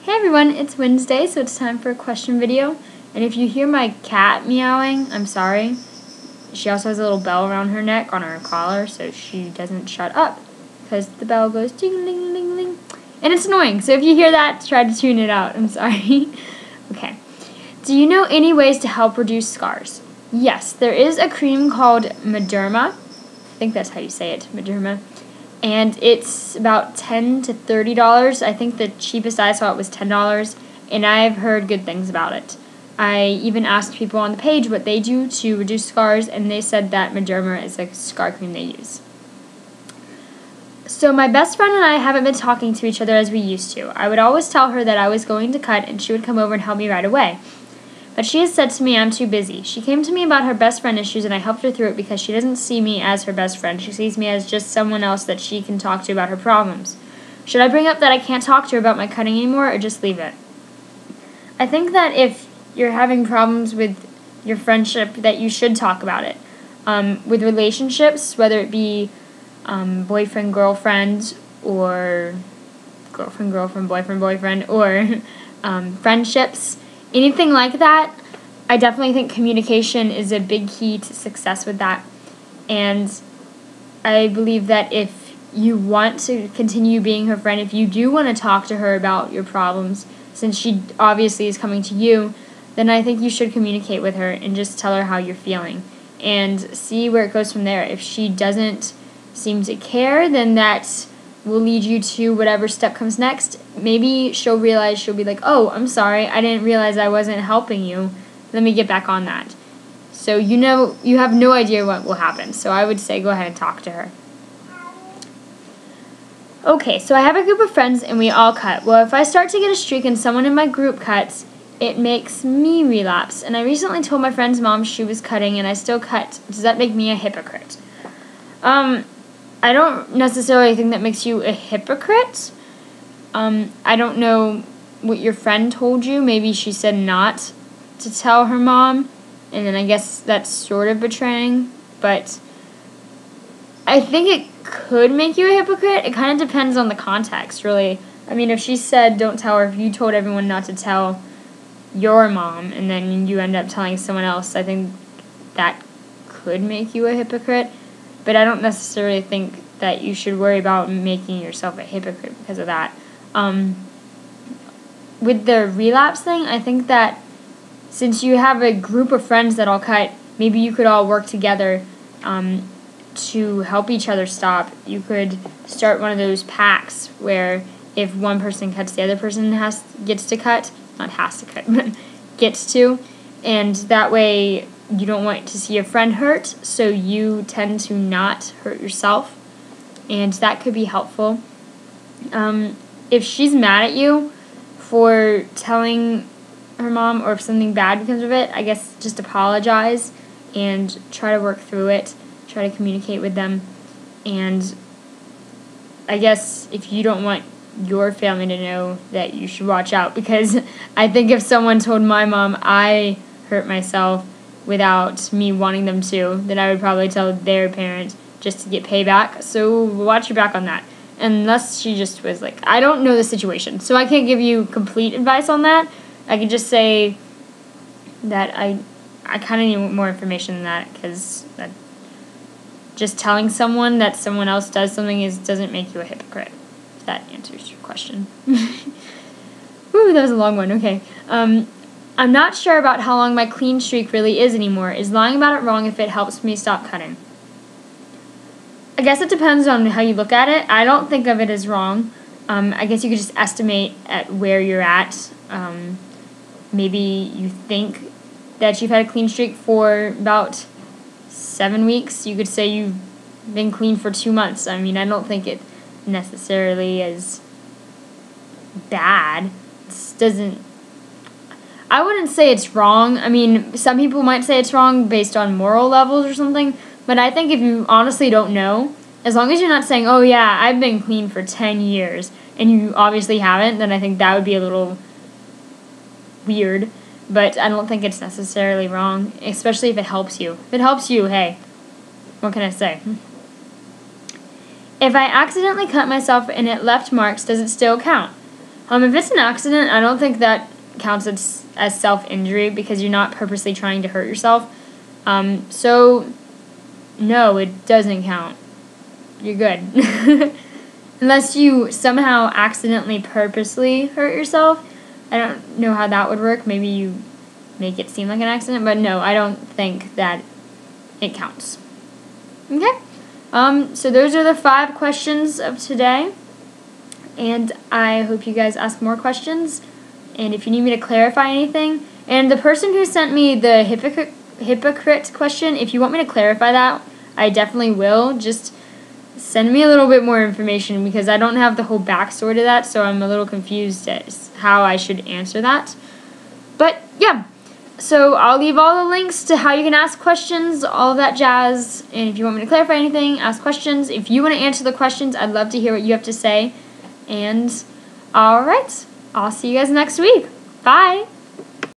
Hey everyone, it's Wednesday, so it's time for a question video. And if you hear my cat meowing, I'm sorry. She also has a little bell around her neck on her collar, so she doesn't shut up. Because the bell goes ding-a-ling-ling-ling. And it's annoying, so if you hear that, try to tune it out. I'm sorry. Okay. Do you know any ways to help reduce scars? Yes, there is a cream called Mederma. I think that's how you say it, Mederma. And it's about $10 to $30. I think the cheapest I saw it was $10, and I've heard good things about it. I even asked people on the page what they do to reduce scars, and they said that Mederma is a scar cream they use. So my best friend and I haven't been talking to each other as we used to. I would always tell her that I was going to cut, and she would come over and help me right away. But she has said to me I'm too busy. She came to me about her best friend issues, and I helped her through it because she doesn't see me as her best friend. She sees me as just someone else that she can talk to about her problems. Should I bring up that I can't talk to her about my cutting anymore, or just leave it? I think that if you're having problems with your friendship, that you should talk about it. With relationships, whether it be boyfriend, girlfriend, or girlfriend, girlfriend, boyfriend, boyfriend, or friendships, anything like that, I definitely think communication is a big key to success with that. And I believe that if you want to continue being her friend, if you do want to talk to her about your problems, since she obviously is coming to you, then I think you should communicate with her and just tell her how you're feeling and see where it goes from there. If she doesn't seem to care, then that will lead you to whatever step comes next. Maybe she'll realize, she'll be like, oh, I'm sorry, I didn't realize I wasn't helping you. Let me get back on that. So you have no idea what will happen. So I would say go ahead and talk to her. Okay, so I have a group of friends and we all cut. Well, if I start to get a streak and someone in my group cuts, it makes me relapse. And I recently told my friend's mom she was cutting and I still cut. Does that make me a hypocrite? I don't necessarily think that makes you a hypocrite. I don't know what your friend told you. Maybe she said not to tell her mom, and then I guess that's sort of betraying. But I think it could make you a hypocrite. It kind of depends on the context, really. I mean, if she said don't tell her, if you told everyone not to tell your mom, and then you end up telling someone else, I think that could make you a hypocrite. But I don't necessarily think that you should worry about making yourself a hypocrite because of that. With the relapse thing, I think that since you have a group of friends that all cut, maybe you could all work together to help each other stop. You could start one of those pacts where if one person cuts, the other person gets to cut. Not has to cut, but gets to. And that way you don't want to see a friend hurt, so you tend to not hurt yourself, and that could be helpful. If she's mad at you for telling her mom, or if something bad becomes of it, I guess just apologize and try to work through it, try to communicate with them, and I guess if you don't want your family to know, that you should watch out, because I think if someone told my mom I hurt myself without me wanting them to, then I would probably tell their parent just to get payback. So watch your back on that. Unless she just was like, I don't know the situation, so I can't give you complete advice on that. I can just say that I kind of need more information than that, because just telling someone that someone else does something doesn't make you a hypocrite. If that answers your question. Ooh, that was a long one. Okay. I'm not sure about how long my clean streak really is anymore. Is lying about it wrong if it helps me stop cutting? I guess it depends on how you look at it. I don't think of it as wrong. I guess you could just estimate at where you're at. Maybe you think that you've had a clean streak for about 7 weeks. You could say you've been clean for 2 months. I mean, I don't think it necessarily is bad. I wouldn't say it's wrong. I mean, some people might say it's wrong based on moral levels or something, but I think if you honestly don't know, as long as you're not saying, oh yeah, I've been clean for 10 years, and you obviously haven't, then I think that would be a little weird, but I don't think it's necessarily wrong, especially if it helps you. If it helps you, hey, what can I say? If I accidentally cut myself and it left marks, does it still count? If it's an accident, I don't think that counts as self-injury because you're not purposely trying to hurt yourself. So, no, it doesn't count. You're good. Unless you somehow accidentally purposely hurt yourself. I don't know how that would work. Maybe you make it seem like an accident, but no, I don't think that it counts. Okay? So those are the 5 questions of today. And I hope you guys ask more questions. And if you need me to clarify anything, and the person who sent me the hypocrite question, if you want me to clarify that, I definitely will. Just send me a little bit more information because I don't have the whole backstory to that, so I'm a little confused as how I should answer that. But yeah, so I'll leave all the links to how you can ask questions, all of that jazz. And if you want me to clarify anything, ask questions. If you want to answer the questions, I'd love to hear what you have to say. And alright, I'll see you guys next week. Bye!